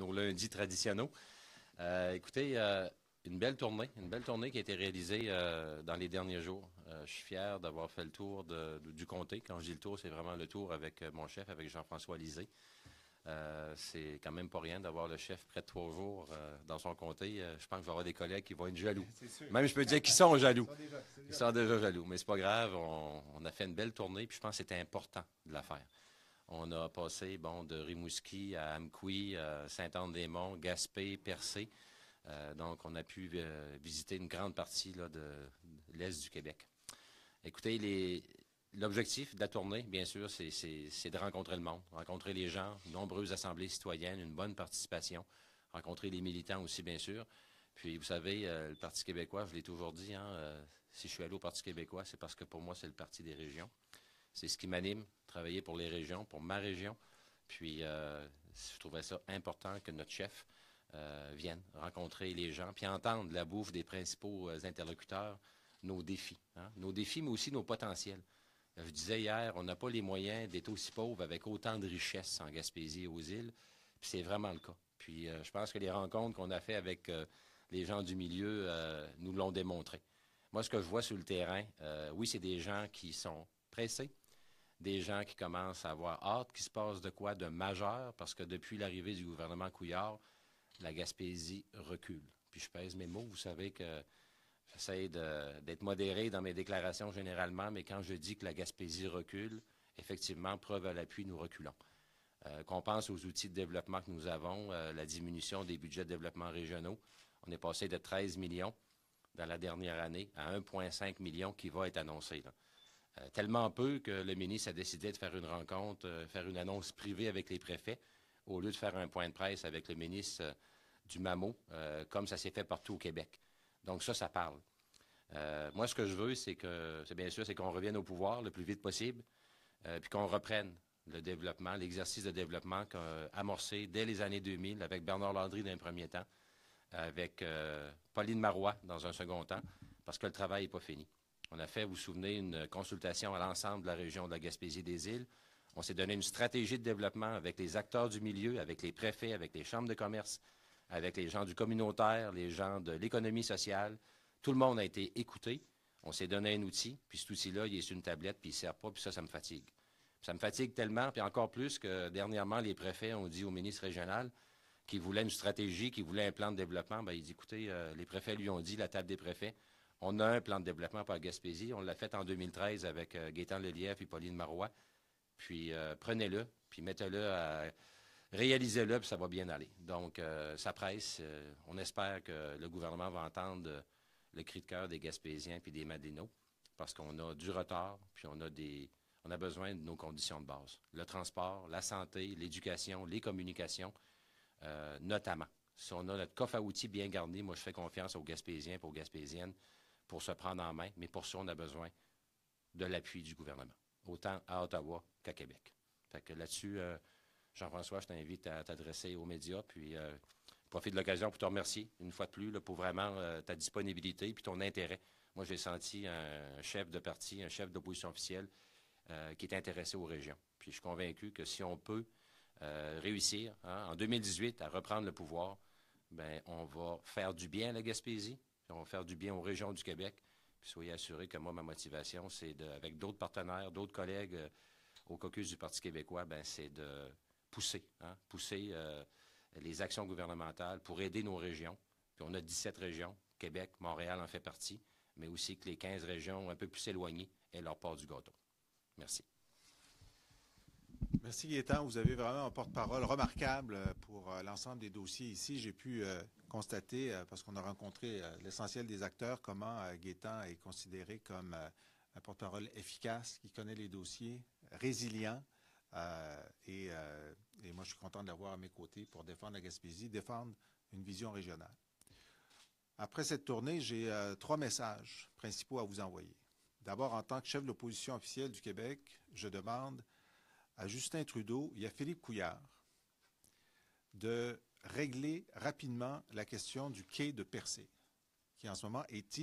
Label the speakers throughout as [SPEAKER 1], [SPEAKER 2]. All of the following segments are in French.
[SPEAKER 1] nos lundis traditionnels. Écoutez, une belle tournée qui a été réalisée dans les derniers jours. Je suis fier d'avoir fait le tour du comté. Quand je dis le tour, c'est vraiment le tour avec mon chef, avec Jean-François Lisée. C'est quand même pas rien d'avoir le chef près de 3 jours dans son comté. Je pense que je vais avoir des collègues qui vont être jaloux. Même je peux dire qu'ils sont jaloux. Ils sont déjà jaloux, mais c'est pas grave. On a fait une belle tournée, puis je pense que c'était important de la faire. On a passé de Rimouski à Amqui, Sainte-Anne-des-Monts, Gaspé, Percé. Donc, on a pu visiter une grande partie là, de l'Est du Québec. Écoutez, l'objectif de la tournée, bien sûr, c'est de rencontrer le monde, rencontrer les gens, nombreuses assemblées citoyennes, une bonne participation, rencontrer les militants aussi, bien sûr. Puis, vous savez, le Parti québécois, je l'ai toujours dit, si je suis allé au Parti québécois, c'est parce que pour moi, c'est le Parti des régions. C'est ce qui m'anime, travailler pour les régions, pour ma région. Puis, je trouvais ça important que notre chef vienne rencontrer les gens, puis entendre la bouffe des principaux interlocuteurs, nos défis. Nos défis, mais aussi nos potentiels. Je disais hier, on n'a pas les moyens d'être aussi pauvres avec autant de richesses en Gaspésie et aux îles, puis c'est vraiment le cas. Puis, je pense que les rencontres qu'on a faites avec les gens du milieu nous l'ont démontré. Moi, ce que je vois sur le terrain, oui, c'est des gens qui sont pressés, des gens qui commencent à avoir hâte qu'il se passe de quoi de majeur, parce que depuis l'arrivée du gouvernement Couillard, la Gaspésie recule. Puis je pèse mes mots, vous savez que j'essaie d'être modéré dans mes déclarations généralement, mais quand je dis que la Gaspésie recule, effectivement, preuve à l'appui, nous reculons. Qu'on pense aux outils de développement que nous avons, la diminution des budgets de développement régionaux. On est passé de 13 millions dans la dernière année à 1,5 million qui va être annoncé. Là. Tellement peu que le ministre a décidé de faire une rencontre, faire une annonce privée avec les préfets, au lieu de faire un point de presse avec le ministre du MAMO, comme ça s'est fait partout au Québec. Donc ça parle. Moi, ce que je veux, c'est bien sûr, c'est qu'on revienne au pouvoir le plus vite possible, puis qu'on reprenne le développement, l'exercice de développement amorcé dès les années 2000 avec Bernard Landry d'un premier temps, avec Pauline Marois dans un second temps, parce que le travail n'est pas fini. On a fait, vous vous souvenez, une consultation à l'ensemble de la région de la Gaspésie-des-Îles. On s'est donné une stratégie de développement avec les acteurs du milieu, avec les préfets, avec les chambres de commerce, avec les gens du communautaire, les gens de l'économie sociale. Tout le monde a été écouté. On s'est donné un outil, puis cet outil-là, il est sur une tablette, puis il ne sert pas, puis ça me fatigue. Puis ça me fatigue tellement, puis encore plus que dernièrement, les préfets ont dit au ministre régional qu'ils voulaient une stratégie, qu'ils voulaient un plan de développement. Bien, il dit, écoutez, les préfets lui ont dit, la table des préfets, on a un plan de développement pour la Gaspésie. On l'a fait en 2013 avec Gaétan Lelièvre et Pauline Marois. Puis prenez-le, puis mettez-le, réalisez-le, puis ça va bien aller. Donc, ça presse. On espère que le gouvernement va entendre le cri de cœur des Gaspésiens puis des Madénots, parce qu'on a du retard, puis on a besoin de nos conditions de base. Le transport, la santé, l'éducation, les communications, notamment. Si on a notre coffre à outils bien garni, moi, je fais confiance aux Gaspésiens et aux Gaspésiennes pour se prendre en main, mais pour ça, on a besoin de l'appui du gouvernement, autant à Ottawa qu'à Québec. Fait que là-dessus, Jean-François, je t'invite à t'adresser aux médias, puis je profite de l'occasion pour te remercier une fois de plus là, pour vraiment ta disponibilité et ton intérêt. Moi, j'ai senti un chef de parti, un chef d'opposition officielle qui est intéressé aux régions. Puis je suis convaincu que si on peut réussir en 2018 à reprendre le pouvoir, bien, on va faire du bien à la Gaspésie, puis on va faire du bien aux régions du Québec. Puis soyez assurés que moi, ma motivation, c'est avec d'autres partenaires, d'autres collègues au caucus du Parti québécois, ben, c'est de pousser les actions gouvernementales pour aider nos régions. Puis on a 17 régions, Québec, Montréal en fait partie, mais aussi que les 15 régions un peu plus éloignées aient leur part du gâteau. Merci.
[SPEAKER 2] Merci Gaétan. Vous avez vraiment un porte-parole remarquable pour l'ensemble des dossiers ici. J'ai pu constater, parce qu'on a rencontré l'essentiel des acteurs, comment Gaétan est considéré comme un porte-parole efficace, qui connaît les dossiers, résilient. Et moi, je suis content de l'avoir à mes côtés pour défendre la Gaspésie, défendre une vision régionale. Après cette tournée, j'ai 3 messages principaux à vous envoyer. D'abord, en tant que chef de l'opposition officielle du Québec, je demande à Justin Trudeau et à Philippe Couillard de régler rapidement la question du quai de Percé, qui en ce moment est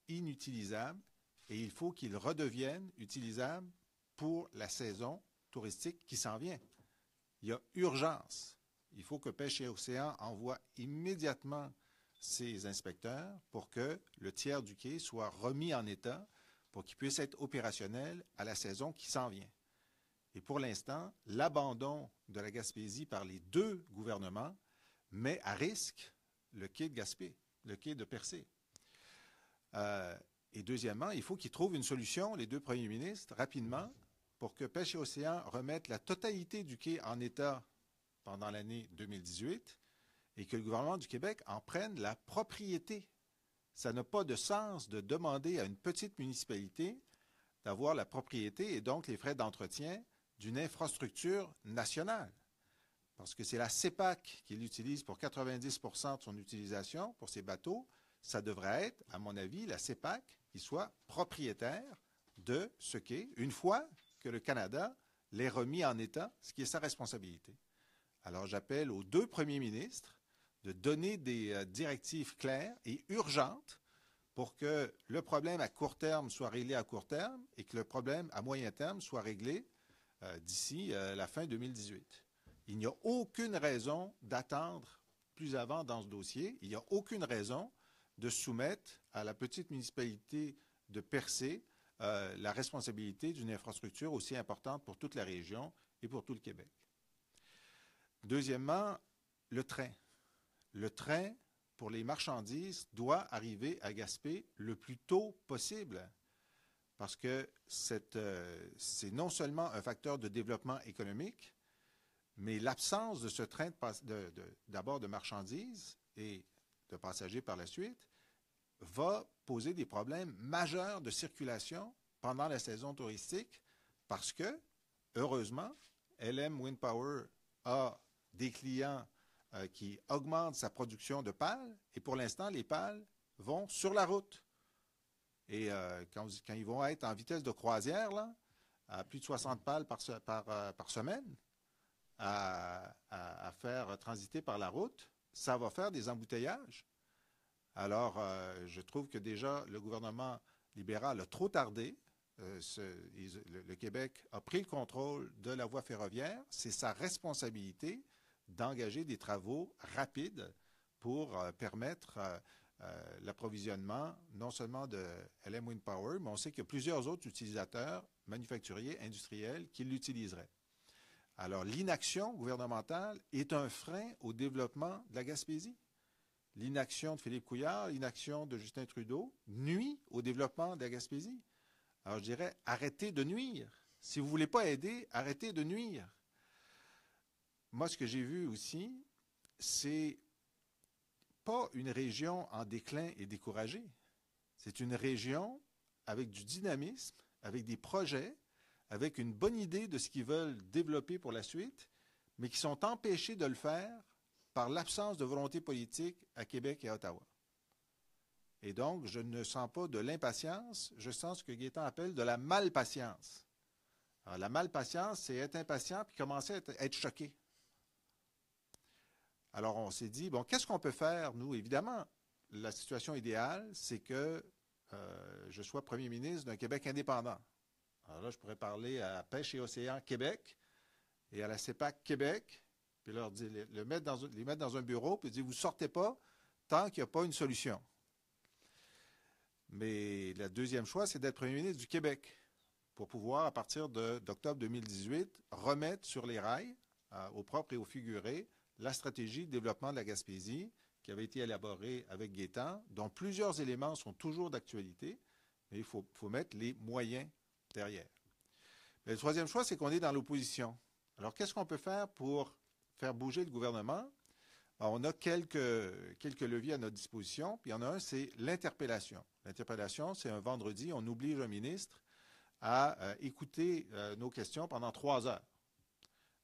[SPEAKER 2] inutilisable, et il faut qu'il redevienne utilisable pour la saison touristique qui s'en vient. Il y a urgence. il faut que Pêche et Océan envoie immédiatement ses inspecteurs pour que le tiers du quai soit remis en état pour qu'il puisse être opérationnel à la saison qui s'en vient. Et pour l'instant, l'abandon de la Gaspésie par les deux gouvernements met à risque le quai de Gaspé, le quai de Percé. Et deuxièmement, il faut qu'ils trouvent une solution, les deux premiers ministres, rapidement, pour que Pêche et Océan remette la totalité du quai en état pendant l'année 2018 et que le gouvernement du Québec en prenne la propriété. Ça n'a pas de sens de demander à une petite municipalité d'avoir la propriété et donc les frais d'entretien d'une infrastructure nationale. Parce que c'est la CEPAC qui l'utilise pour 90% de son utilisation pour ses bateaux. Ça devrait être, à mon avis, la CEPAC qui soit propriétaire de ce quai, une fois que le Canada l'ait remis en état, ce qui est sa responsabilité. Alors j'appelle aux deux premiers ministres de donner des directives claires et urgentes pour que le problème à court terme soit réglé à court terme et que le problème à moyen terme soit réglé d'ici la fin 2018. Il n'y a aucune raison d'attendre plus avant dans ce dossier. Il n'y a aucune raison de soumettre à la petite municipalité de Percé la responsabilité d'une infrastructure aussi importante pour toute la région et pour tout le Québec. Deuxièmement, le train. Le train, pour les marchandises, doit arriver à Gaspé le plus tôt possible parce que c'est non seulement un facteur de développement économique, mais l'absence de ce train d'abord de marchandises et de passagers par la suite va poser des problèmes majeurs de circulation pendant la saison touristique parce que, heureusement, LM Wind Power a des clients qui augmentent sa production de pales et pour l'instant, les pales vont sur la route. Et quand ils vont être en vitesse de croisière, là, à plus de 60 pales par semaine, à faire transiter par la route, ça va faire des embouteillages. Alors, je trouve que déjà, le gouvernement libéral a trop tardé. Le Québec a pris le contrôle de la voie ferroviaire. C'est sa responsabilité d'engager des travaux rapides pour permettre l'approvisionnement non seulement de LM Wind Power, mais on sait qu'il y a plusieurs autres utilisateurs manufacturiers, industriels qui l'utiliseraient. Alors, l'inaction gouvernementale est un frein au développement de la Gaspésie. L'inaction de Philippe Couillard, l'inaction de Justin Trudeau nuit au développement de la Gaspésie. Alors, je dirais, arrêtez de nuire. Si vous ne voulez pas aider, arrêtez de nuire. Moi, ce que j'ai vu aussi, c'est pas une région en déclin et découragée. C'est une région avec du dynamisme, avec des projets, avec une bonne idée de ce qu'ils veulent développer pour la suite, mais qui sont empêchés de le faire par l'absence de volonté politique à Québec et à Ottawa. Et donc, je ne sens pas de l'impatience, je sens ce que Gaétan appelle de la malpatience. Alors, la malpatience, c'est être impatient puis commencer à être choqué. Alors, on s'est dit, bon, qu'est-ce qu'on peut faire, nous? Évidemment, la situation idéale, c'est que je sois premier ministre d'un Québec indépendant. Alors là, je pourrais parler à Pêche et Océan Québec et à la CEPAC Québec, puis leur dire, les mettre dans un bureau, puis dire, vous ne sortez pas tant qu'il n'y a pas une solution. Mais le deuxième choix, c'est d'être premier ministre du Québec pour pouvoir, à partir d'octobre 2018, remettre sur les rails, au propre et au figuré, la stratégie de développement de la Gaspésie qui avait été élaborée avec Gaétan, dont plusieurs éléments sont toujours d'actualité, mais il faut mettre les moyens derrière. Mais le troisième choix, c'est qu'on est dans l'opposition. Alors, qu'est-ce qu'on peut faire pour faire bouger le gouvernement? Alors, on a quelques leviers à notre disposition, puis il y en a un, c'est l'interpellation. L'interpellation, c'est un vendredi, on oblige un ministre à écouter nos questions pendant 3 heures.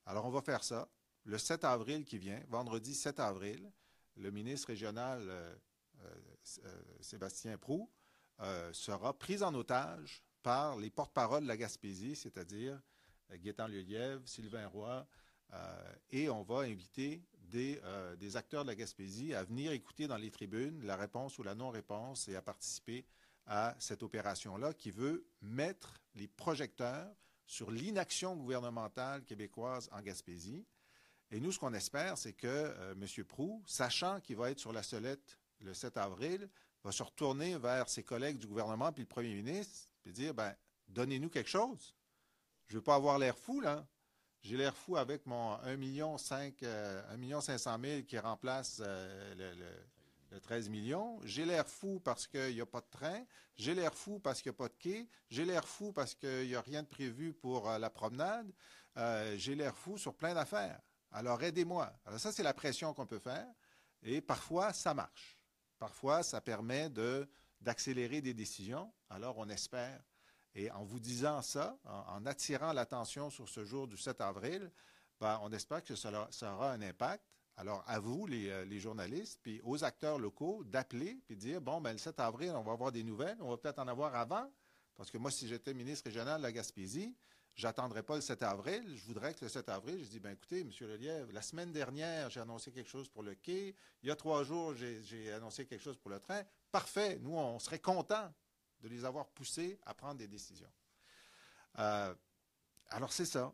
[SPEAKER 2] Alors, on va faire ça. Le 7 avril qui vient, vendredi 7 avril, le ministre régional Sébastien Proulx sera pris en otage par les porte-paroles de la Gaspésie, c'est-à-dire Gaétan Lelièvre, Sylvain Roy, et on va inviter des acteurs de la Gaspésie à venir écouter dans les tribunes la réponse ou la non-réponse et à participer à cette opération-là qui veut mettre les projecteurs sur l'inaction gouvernementale québécoise en Gaspésie. Et nous, ce qu'on espère, c'est que M. Proulx, sachant qu'il va être sur la sellette le 7 avril, va se retourner vers ses collègues du gouvernement puis le premier ministre et dire, ben, donnez-nous quelque chose. Je ne veux pas avoir l'air fou, là. J'ai l'air fou avec mon 1,5 million qui remplace le 13 millions. J'ai l'air fou parce qu'il n'y a pas de train. J'ai l'air fou parce qu'il n'y a pas de quai. J'ai l'air fou parce qu'il n'y a rien de prévu pour la promenade. J'ai l'air fou sur plein d'affaires. Alors, aidez-moi. Alors, ça, c'est la pression qu'on peut faire. Et parfois, ça marche. Parfois, ça permet d'accélérer des décisions. Alors, on espère. Et en vous disant ça, en attirant l'attention sur ce jour du 7 avril, ben, on espère que ça aura un impact. Alors, à vous, les journalistes, puis aux acteurs locaux, d'appeler puis de dire, bon, ben, le 7 avril, on va avoir des nouvelles. On va peut-être en avoir avant. Parce que moi, si j'étais ministre régional de la Gaspésie, je n'attendrai pas le 7 avril. Je voudrais que le 7 avril, je dis, ben écoutez, M. Lelièvre, la semaine dernière, j'ai annoncé quelque chose pour le quai. Il y a 3 jours, j'ai annoncé quelque chose pour le train. Parfait. Nous, on serait contents de les avoir poussés à prendre des décisions. Alors, c'est ça.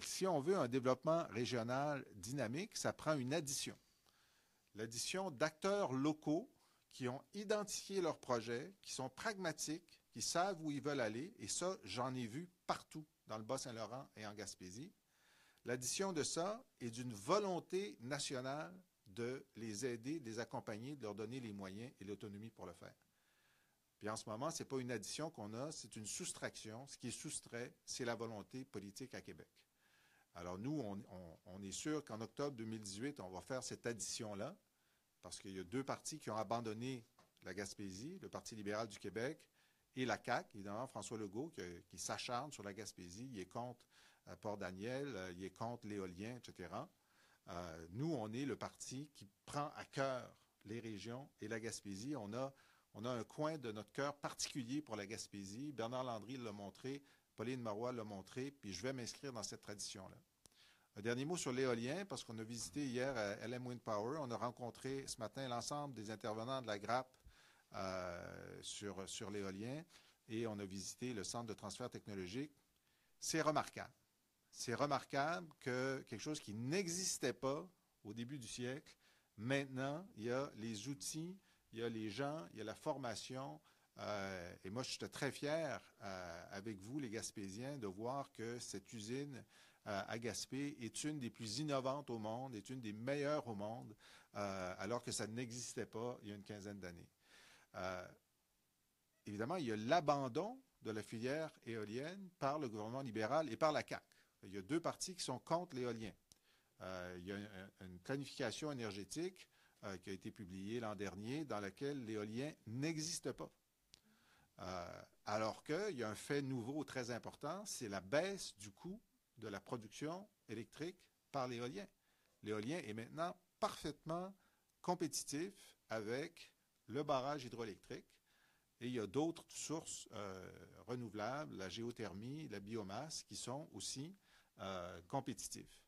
[SPEAKER 2] Si on veut un développement régional dynamique, ça prend une addition. L'addition d'acteurs locaux qui ont identifié leurs projets, qui sont pragmatiques, qui savent où ils veulent aller, et ça, j'en ai vu partout dans le Bas-Saint-Laurent et en Gaspésie. L'addition de ça est d'une volonté nationale de les aider, de les accompagner, de leur donner les moyens et l'autonomie pour le faire. Puis en ce moment, ce n'est pas une addition qu'on a, c'est une soustraction. Ce qui est soustrait, c'est la volonté politique à Québec. Alors nous, on est sûr qu'en octobre 2018, on va faire cette addition-là, parce qu'il y a 2 partis qui ont abandonné la Gaspésie, le Parti libéral du Québec et la CAQ, évidemment, François Legault, qui s'acharne sur la Gaspésie. Il est contre Port-Daniel, il est contre l'éolien, etc. Nous, on est le parti qui prend à cœur les régions et la Gaspésie. On a un coin de notre cœur particulier pour la Gaspésie. Bernard Landry l'a montré, Pauline Marois l'a montré, puis je vais m'inscrire dans cette tradition-là. Un dernier mot sur l'éolien, parce qu'on a visité hier LM Wind Power. On a rencontré ce matin l'ensemble des intervenants de la grappe sur l'éolien et on a visité le centre de transfert technologique. C'est remarquable. C'est remarquable que quelque chose qui n'existait pas au début du siècle, maintenant, il y a les outils, il y a les gens, il y a la formation. Et moi, je suis très fier avec vous, les Gaspésiens, de voir que cette usine à Gaspé est une des plus innovantes au monde, est une des meilleures au monde, alors que ça n'existait pas il y a une quinzaine d'années. Évidemment, il y a l'abandon de la filière éolienne par le gouvernement libéral et par la CAQ. Il y a 2 partis qui sont contre l'éolien. Il y a une planification énergétique qui a été publiée l'an dernier dans laquelle l'éolien n'existe pas. Alors qu'il y a un fait nouveau très important, c'est la baisse du coût de la production électrique par l'éolien. L'éolien est maintenant parfaitement compétitif avec le barrage hydroélectrique et il y a d'autres sources renouvelables, la géothermie, la biomasse, qui sont aussi compétitifs.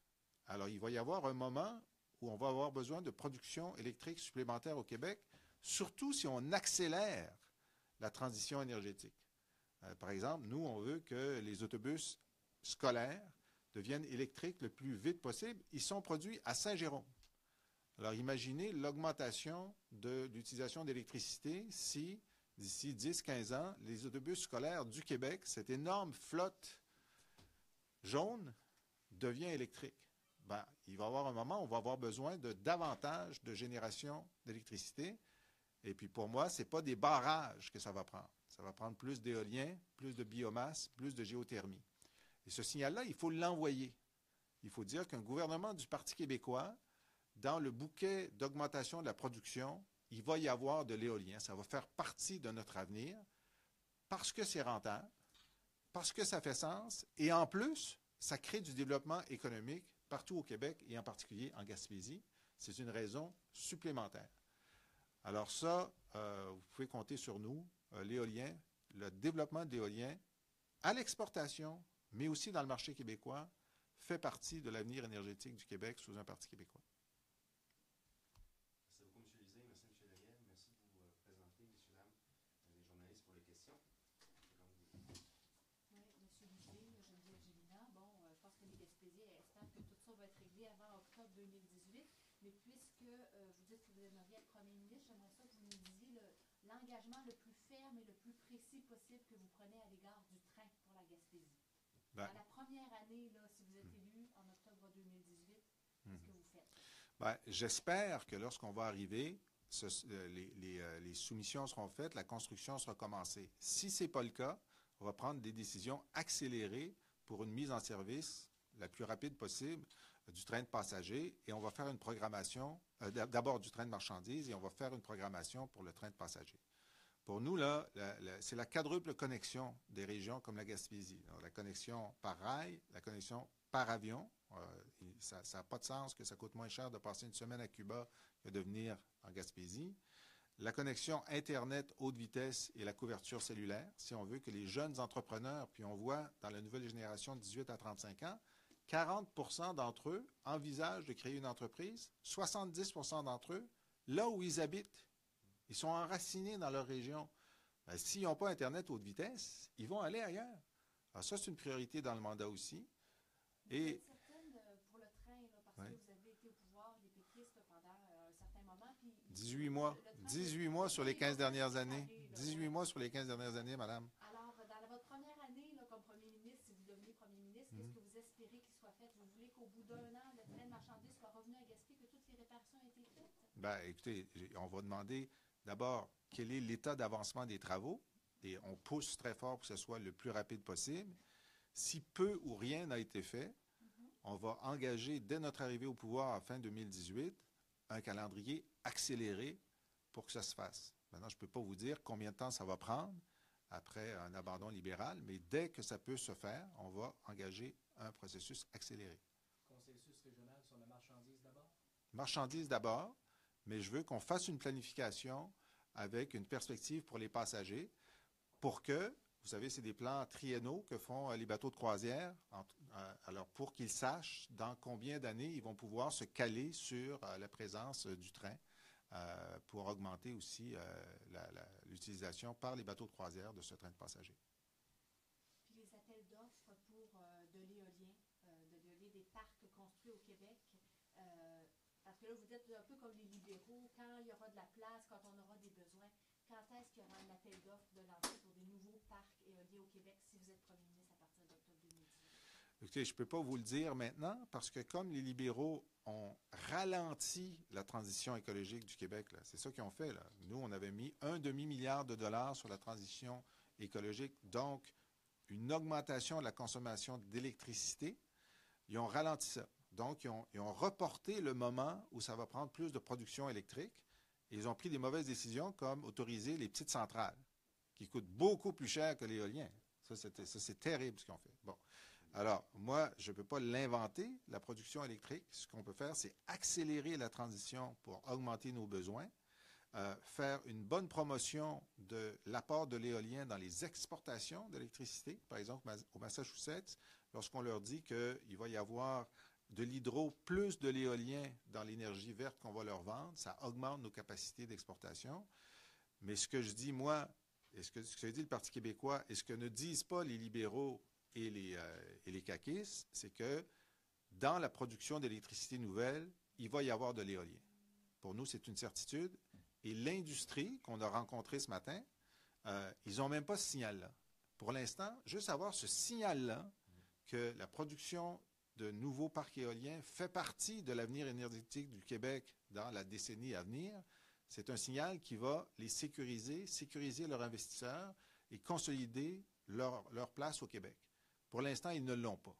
[SPEAKER 2] Alors, il va y avoir un moment où on va avoir besoin de production électrique supplémentaire au Québec, surtout si on accélère la transition énergétique. Par exemple, nous, on veut que les autobus scolaires deviennent électriques le plus vite possible. Ils sont produits à Saint-Jérôme. Alors, imaginez l'augmentation de l'utilisation d'électricité si, d'ici 10-15 ans, les autobus scolaires du Québec, cette énorme flotte jaune, devient électrique. Ben, il va y avoir un moment où on va avoir besoin de davantage de génération d'électricité. Et puis pour moi, ce n'est pas des barrages que ça va prendre. Ça va prendre plus d'éolien, plus de biomasse, plus de géothermie. Et ce signal-là, il faut l'envoyer. Il faut dire qu'un gouvernement du Parti québécois, dans le bouquet d'augmentation de la production, il va y avoir de l'éolien. Ça va faire partie de notre avenir parce que c'est rentable, parce que ça fait sens, et en plus, ça crée du développement économique partout au Québec et en particulier en Gaspésie. C'est une raison supplémentaire. Alors ça, vous pouvez compter sur nous, l'éolien, le développement de l'éolien à l'exportation, mais aussi dans le marché québécois, fait partie de l'avenir énergétique du Québec sous un Parti québécois.
[SPEAKER 1] Merci beaucoup, M. Lisée. Merci, M. Lelièvre. Merci de vous présenter, messieurs, dames, les journalistes, pour les questions.
[SPEAKER 3] Oui, M. Lisée, Geneviève Gélina. Bon, je pense que les Gaspésiens espèrent que tout ça va être réglé avant octobre 2018. Mais puisque vous dites que vous aimeriez être premier ministre, j'aimerais ça que vous nous disiez l'engagement le plus ferme et le plus précis possible que vous prenez à l'égard du train pour la Gaspésie. Dans la première année, là, si vous êtes élu en octobre 2018, qu'est-ce que vous faites?
[SPEAKER 2] J'espère que lorsqu'on va arriver, les soumissions seront faites, la construction sera commencée. Si ce n'est pas le cas, on va prendre des décisions accélérées pour une mise en service la plus rapide possible du train de passagers et on va faire une programmation, d'abord du train de marchandises et on va faire une programmation pour le train de passagers. Pour nous, là, c'est la quadruple connexion des régions comme la Gaspésie. Alors, la connexion par rail, la connexion par avion. Ça n'a pas de sens que ça coûte moins cher de passer une semaine à Cuba que de venir en Gaspésie. La connexion Internet haute vitesse et la couverture cellulaire, si on veut que les jeunes entrepreneurs, puis on voit dans la nouvelle génération de 18 à 35 ans, 40% d'entre eux envisagent de créer une entreprise, 70% d'entre eux, là où ils habitent. Ils sont enracinés dans leur région. Ben, s'ils n'ont pas Internet haute vitesse, ils vont aller ailleurs. Alors ça, c'est une priorité dans le mandat aussi.
[SPEAKER 3] Vous êtes certaine pour le train, là, parce que vous avez été au pouvoir, les péquistes, pendant un certain moment. Puis
[SPEAKER 2] 18 mois. 18 mois sur les 15 dernières années. 18 mois sur les 15 dernières années, madame.
[SPEAKER 3] Alors, dans votre première année là, comme premier ministre, si vous devenez premier ministre, qu'est-ce que vous espérez qu'il soit fait? Vous voulez qu'au bout d'un an, le train de marchandises soit revenu à Gaspé, que toutes les réparations aient été faites?
[SPEAKER 2] Bien, écoutez, on va demander d'abord quel est l'état d'avancement des travaux et on pousse très fort pour que ce soit le plus rapide possible. Si peu ou rien n'a été fait, on va engager dès notre arrivée au pouvoir à fin 2018 un calendrier accéléré pour que ça se fasse. Maintenant, je ne peux pas vous dire combien de temps ça va prendre après un abandon libéral, mais dès que ça peut se faire, on va engager un processus accéléré.
[SPEAKER 4] Consensus régional sur la marchandise d'abord?
[SPEAKER 2] Marchandise d'abord, mais je veux qu'on fasse une planification avec une perspective pour les passagers pour que, vous savez, c'est des plans triennaux que font les bateaux de croisière, alors pour qu'ils sachent dans combien d'années ils vont pouvoir se caler sur la présence du train pour augmenter aussi l'utilisation par les bateaux de croisière de ce train de passagers.
[SPEAKER 3] Puis les appels d'offres pour de l'éolien, des parcs construits au Québec, parce que là, vous êtes un peu comme les libéraux, quand il y aura de la place, quand on aura des besoins, quand est-ce qu'il y aura un appel d'offres de lancer pour des nouveaux parcs éoliens au Québec si vous êtes premier ministre à partir d'octobre 2018?
[SPEAKER 2] Écoutez, je ne peux pas vous le dire maintenant parce que comme les libéraux ont ralenti la transition écologique du Québec, c'est ça qu'ils ont fait. Là. Nous, on avait mis un demi-milliard de dollars sur la transition écologique, donc une augmentation de la consommation d'électricité. Ils ont ralenti ça. Donc, ils ont reporté le moment où ça va prendre plus de production électrique. Et ils ont pris des mauvaises décisions comme autoriser les petites centrales, qui coûtent beaucoup plus cher que l'éolien. Ça, c'est terrible ce qu'ils ont fait. Bon. Alors, moi, je ne peux pas l'inventer, la production électrique. Ce qu'on peut faire, c'est accélérer la transition pour augmenter nos besoins, faire une bonne promotion de l'apport de l'éolien dans les exportations d'électricité. Par exemple, au Massachusetts, lorsqu'on leur dit qu'il va y avoir de l'hydro plus de l'éolien dans l'énergie verte qu'on va leur vendre, ça augmente nos capacités d'exportation. Mais ce que je dis, moi, et ce que dit le Parti québécois, et ce que ne disent pas les libéraux et les caquistes, c'est que dans la production d'électricité nouvelle, il va y avoir de l'éolien. Pour nous, c'est une certitude. Et l'industrie qu'on a rencontrée ce matin, ils n'ont même pas ce signal-là. Pour l'instant, juste avoir ce signal-là que la production de nouveaux parcs éoliens fait partie de l'avenir énergétique du Québec dans la décennie à venir, c'est un signal qui va les sécuriser leurs investisseurs et consolider leur place au Québec. Pour l'instant, ils ne l'ont pas.